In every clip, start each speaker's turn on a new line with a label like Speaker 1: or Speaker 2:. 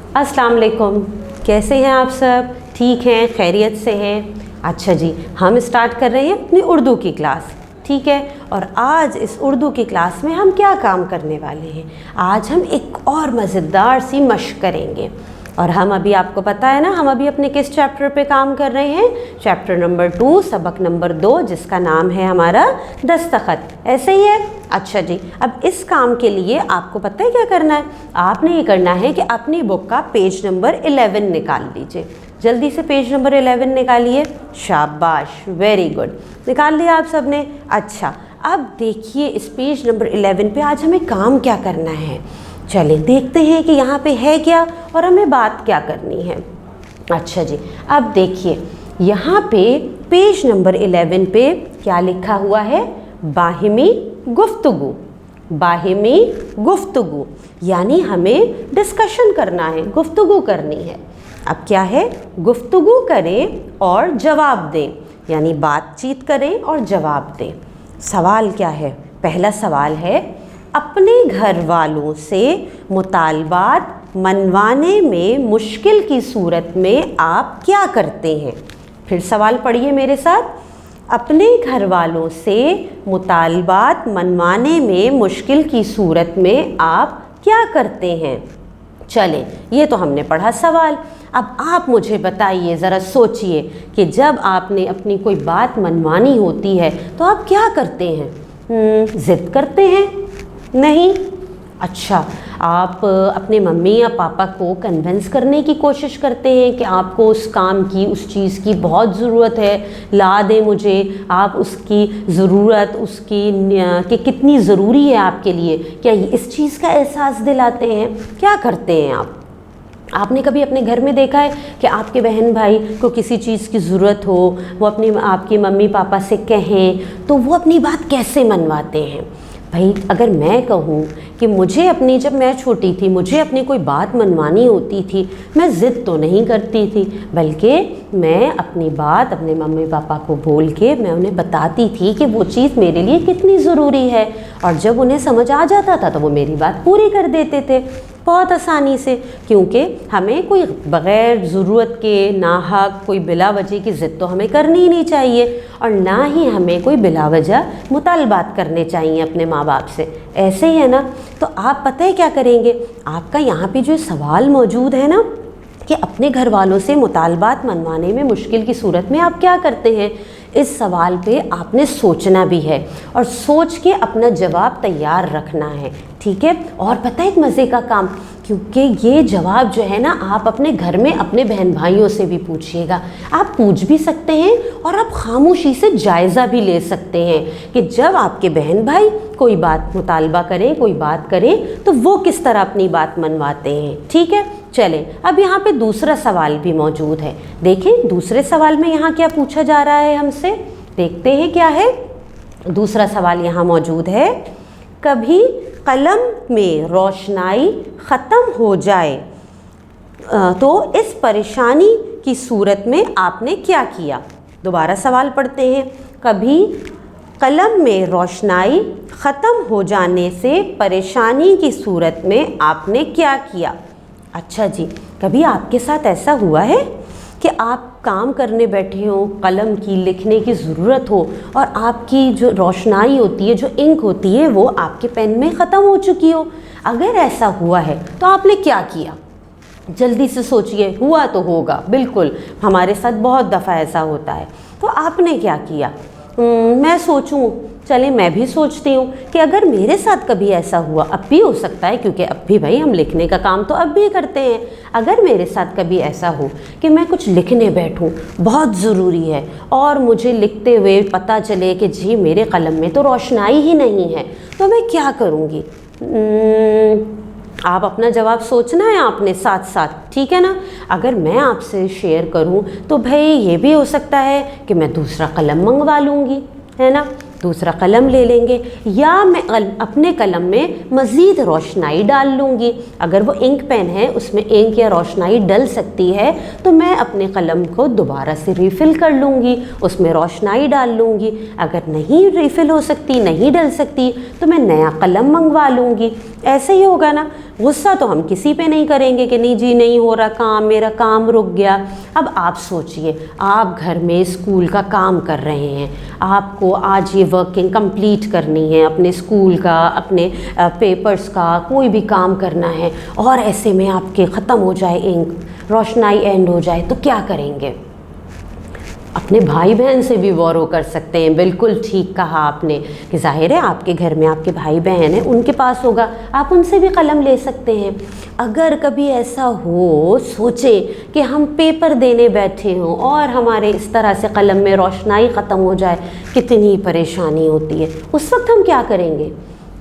Speaker 1: अस्सलाम वालेकुम। कैसे हैं आप सब? ठीक हैं, खैरियत से हैं? अच्छा जी, हम स्टार्ट कर रहे हैं अपनी उर्दू की क्लास, ठीक है। और आज इस उर्दू की क्लास में हम क्या काम करने वाले हैं? आज हम एक और मज़ेदार सी मश्क करेंगे। और हम अभी, आपको पता है ना, हम अभी अपने किस चैप्टर पे काम कर रहे हैं? चैप्टर नंबर 2, सबक नंबर 2, जिसका नाम है हमारा दस्तखत। ऐसे ही है? अच्छा जी, अब इस काम के लिए आपको पता है क्या करना है? आपने ये करना है कि अपनी बुक का पेज नंबर 11 निकाल लीजिए। जल्दी से पेज नंबर 11 निकालिए। शाबाश, वेरी गुड, निकाल लिया आप सब ने। अच्छा, अब देखिए इस पेज नंबर 11 पे आज हमें काम क्या करना है। चलें देखते हैं कि यहाँ पे है क्या और हमें बात क्या करनी है। अच्छा जी, अब देखिए यहाँ पे पेज नंबर 11 पे क्या लिखा हुआ है? बाहिमी गुफ्तगू। बाहिमी गुफ्तगू यानी हमें डिस्कशन करना है, गुफ्तगू करनी है। अब क्या है? गुफ्तगू करें और जवाब दें, यानी बातचीत करें और जवाब दें। सवाल क्या है? पहला सवाल है, अपने घर वालों से मुतालबात मनवाने में मुश्किल की सूरत में आप क्या करते हैं? फिर सवाल पढ़िए मेरे साथ। अपने घर वालों से मुतालबात मनवाने में मुश्किल की सूरत में आप क्या करते हैं? चलें, ये तो हमने पढ़ा सवाल। अब आप मुझे बताइए, ज़रा सोचिए कि जब आपने अपनी कोई बात मनवानी होती है तो आप क्या करते हैं? ज़िद करते हैं? नहीं। अच्छा, आप अपने मम्मी या पापा को कन्विंस करने की कोशिश करते हैं कि आपको उस काम की, उस चीज़ की बहुत ज़रूरत है, ला दें मुझे। आप उसकी ज़रूरत, उसकी कि कितनी ज़रूरी है आपके लिए, क्या इस चीज़ का एहसास दिलाते हैं? क्या करते हैं आप? आपने कभी अपने घर में देखा है कि आपके बहन भाई को किसी चीज़ की ज़रूरत हो, वो अपनी आपकी मम्मी पापा से कहें तो वो अपनी बात कैसे मनवाते हैं? भाई, अगर मैं कहूँ कि मुझे अपनी, जब मैं छोटी थी, मुझे अपनी कोई बात मनवानी होती थी, मैं ज़िद तो नहीं करती थी, बल्कि मैं अपनी बात अपने मम्मी पापा को बोल के मैं उन्हें बताती थी कि वो चीज़ मेरे लिए कितनी ज़रूरी है। और जब उन्हें समझ आ जाता था तो वो मेरी बात पूरी कर देते थे बहुत आसानी से, क्योंकि हमें कोई बग़ैर ज़रूरत के, नाहक, कोई बिला वजह की ज़िद तो हमें करनी ही नहीं चाहिए, और ना ही हमें कोई बिला वजह मुतालबात करने चाहिए अपने माँ बाप से। ऐसे ही है ना? तो आप पता है क्या करेंगे? आपका यहाँ पे जो सवाल मौजूद है ना कि अपने घर वालों से मुतालबात मनवाने में मुश्किल की सूरत में आप क्या करते हैं, इस सवाल पे आपने सोचना भी है और सोच के अपना जवाब तैयार रखना है, ठीक है। और पता है एक मज़े का काम, क्योंकि ये जवाब जो है ना, आप अपने घर में अपने बहन भाइयों से भी पूछिएगा। आप पूछ भी सकते हैं और आप खामोशी से जायज़ा भी ले सकते हैं कि जब आपके बहन भाई कोई बात मुतालबा करें, कोई बात करें, तो वो किस तरह अपनी बात मनवाते हैं, ठीक है। चलें, अब यहाँ पे दूसरा सवाल भी मौजूद है। देखें दूसरे सवाल में यहाँ क्या पूछा जा रहा है हमसे, देखते हैं क्या है। दूसरा सवाल यहाँ मौजूद है, कभी कलम में रोशनाई ख़त्म हो जाए तो इस परेशानी की सूरत में आपने क्या किया? दोबारा सवाल पढ़ते हैं। कभी कलम में रोशनाई ख़त्म हो जाने से परेशानी की सूरत में आपने क्या किया? अच्छा जी, कभी आपके साथ ऐसा हुआ है कि आप काम करने बैठे हो, कलम की, लिखने की ज़रूरत हो और आपकी जो रोशनाई होती है, जो इंक होती है, वो आपके पेन में ख़त्म हो चुकी हो? अगर ऐसा हुआ है तो आपने क्या किया? जल्दी से सोचिए। हुआ तो होगा, बिल्कुल, हमारे साथ बहुत दफ़ा ऐसा होता है। तो आपने क्या किया? मैं सोचूं, चले मैं भी सोचती हूँ कि अगर मेरे साथ कभी ऐसा हुआ, अब भी हो सकता है क्योंकि अब भी भाई हम लिखने का काम तो अब भी करते हैं। अगर मेरे साथ कभी ऐसा हो कि मैं कुछ लिखने बैठूँ, बहुत ज़रूरी है, और मुझे लिखते हुए पता चले कि जी मेरे कलम में तो रोशनाई ही नहीं है, तो मैं क्या करूँगी? आप अपना जवाब सोचना है आपने साथ साथ, ठीक है ना। अगर मैं आपसे शेयर करूं तो भाई ये भी हो सकता है कि मैं दूसरा कलम मंगवा लूँगी, है ना। दूसरा कलम ले लेंगे, या मैं अपने कलम में मज़ीद रोशनाई डाल लूँगी। अगर वो इंक पेन है उसमें इंक या रोशनाई डल सकती है तो मैं अपने कलम को दोबारा से रिफ़िल कर लूँगी, उसमें रोशनाई डाल लूँगी। अगर नहीं रिफ़िल हो सकती, नहीं डल सकती, तो मैं नया कलम मंगवा लूँगी। ऐसे ही होगा ना। गुस्सा तो हम किसी पे नहीं करेंगे कि नहीं जी नहीं हो रहा काम, मेरा काम रुक गया। अब आप सोचिए, आप घर में स्कूल का काम कर रहे हैं, आपको आज ये वर्किंग कंप्लीट करनी है, अपने स्कूल का, अपने पेपर्स का, कोई भी काम करना है, और ऐसे में आपके ख़त्म हो जाए इंक, रोशनाई एंड हो जाए, तो क्या करेंगे? अपने भाई बहन से भी बोरो कर सकते हैं। बिल्कुल ठीक कहा आपने कि ज़ाहिर है आपके घर में आपके भाई बहन हैं, उनके पास होगा, आप उनसे भी कलम ले सकते हैं। अगर कभी ऐसा हो, सोचे कि हम पेपर देने बैठे हों और हमारे इस तरह से कलम में रोशनाई ख़त्म हो जाए, कितनी परेशानी होती है। उस वक्त हम क्या करेंगे?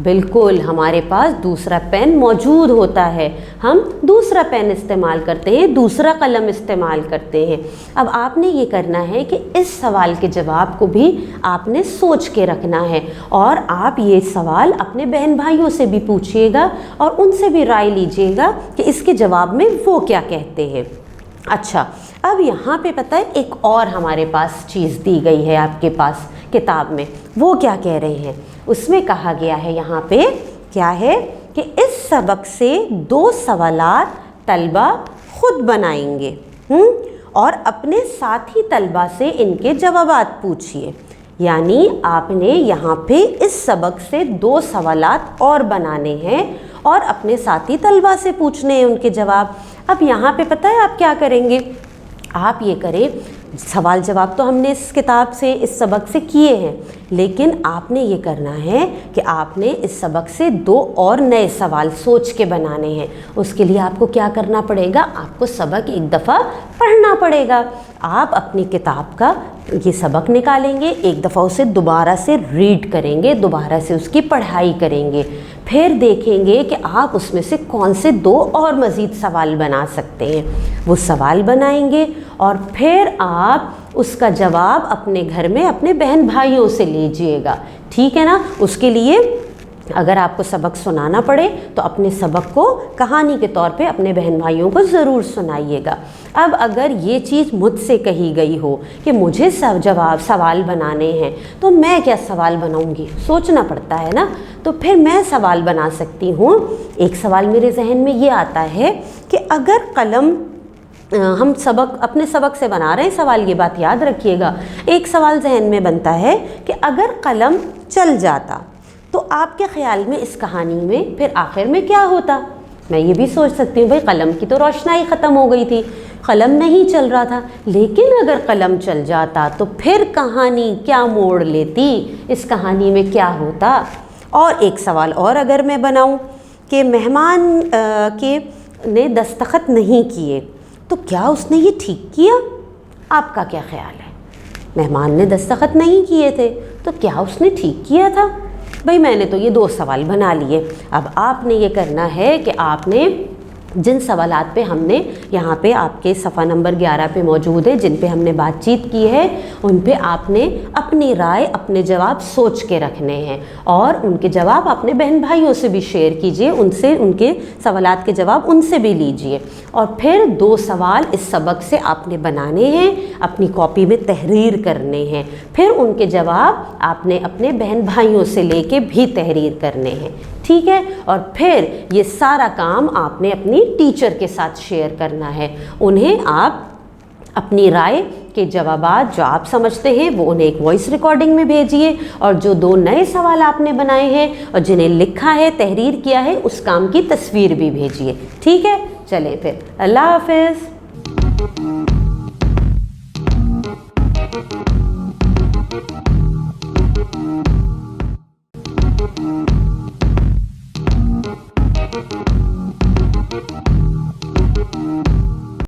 Speaker 1: बिल्कुल हमारे पास दूसरा पेन मौजूद होता है, हम दूसरा पेन इस्तेमाल करते हैं, दूसरा कलम इस्तेमाल करते हैं। अब आपने ये करना है कि इस सवाल के जवाब को भी आपने सोच के रखना है, और आप ये सवाल अपने बहन भाइयों से भी पूछिएगा और उनसे भी राय लीजिएगा कि इसके जवाब में वो क्या कहते हैं। अच्छा, अब यहाँ पे पता है एक और हमारे पास चीज़ दी गई है आपके पास किताब में, वो क्या कह रहे हैं? उसमें कहा गया है यहाँ पे क्या है कि इस सबक से 2 सवालात तलबा खुद बनाएंगे और अपने साथी तलबा से इनके जवाबात पूछिए। यानी आपने यहाँ पे इस सबक से 2 सवालात और बनाने हैं और अपने साथी तलबा से पूछने हैं उनके जवाब। अब यहाँ पे पता है आप क्या करेंगे? आप ये करें, सवाल जवाब तो हमने इस किताब से, इस सबक से किए हैं, लेकिन आपने ये करना है कि आपने इस सबक से 2 और नए सवाल सोच के बनाने हैं। उसके लिए आपको क्या करना पड़ेगा? आपको सबक एक दफ़ा पढ़ना पड़ेगा। आप अपनी किताब का ये सबक निकालेंगे, एक दफ़ा उसे दोबारा से रीड करेंगे, दोबारा से उसकी पढ़ाई करेंगे, फिर देखेंगे कि आप उसमें से कौन से 2 और मज़ीद सवाल बना सकते हैं। वो सवाल बनाएंगे और फिर आप उसका जवाब अपने घर में अपने बहन भाइयों से लीजिएगा, ठीक है ना। उसके लिए अगर आपको सबक सुनाना पड़े तो अपने सबक को कहानी के तौर पे अपने बहन भाइयों को ज़रूर सुनाइएगा। अब अगर ये चीज़ मुझसे कही गई हो कि मुझे सवाल बनाने हैं, तो मैं क्या सवाल बनाऊंगी? सोचना पड़ता है ना। तो फिर मैं सवाल बना सकती हूँ। एक सवाल मेरे जहन में ये आता है कि अगर कलम, हम अपने सबक से बना रहे हैं सवाल, ये बात याद रखिएगा। एक सवाल जहन में बनता है कि अगर कलम चल जाता तो आपके ख्याल में इस कहानी में फिर आखिर में क्या होता? मैं ये भी सोच सकती हूँ भाई कलम की तो रोशनाई ख़त्म हो गई थी, कलम नहीं चल रहा था, लेकिन अगर कलम चल जाता तो फिर कहानी क्या मोड़ लेती, इस कहानी में क्या होता? और एक सवाल और अगर मैं बनाऊँ कि मेहमान ने दस्तखत नहीं किए तो क्या उसने ये ठीक किया? आपका क्या ख्याल है? मेहमान ने दस्तखत नहीं किए थे तो क्या उसने ठीक किया था? भाई मैंने तो ये 2 सवाल बना लिए। अब आपने ये करना है कि आपने जिन सवालात पे हमने यहाँ पे आपके सफ़ा नंबर 11 पे मौजूद है, जिन पे हमने बातचीत की है, उन पे आपने अपनी राय, अपने जवाब सोच के रखने हैं और उनके जवाब अपने बहन भाइयों से भी शेयर कीजिए, उनसे उनके सवालात के जवाब उनसे भी लीजिए। और फिर 2 सवाल इस सबक से आपने बनाने हैं, अपनी कॉपी में तहरीर करने हैं, फिर उनके जवाब आपने अपने बहन भाइयों से लेके भी तहरीर करने हैं, ठीक है। और फिर ये सारा काम आपने अपनी टीचर के साथ शेयर करना है। उन्हें आप अपनी राय के जवाबात जो आप समझते हैं वो उन्हें एक वॉइस रिकॉर्डिंग में भेजिए, और जो 2 नए सवाल आपने बनाए हैं और जिन्हें लिखा है, तहरीर किया है, उस काम की तस्वीर भी भेजिए, ठीक है। चलें फिर, अल्लाह हाफ़िज़।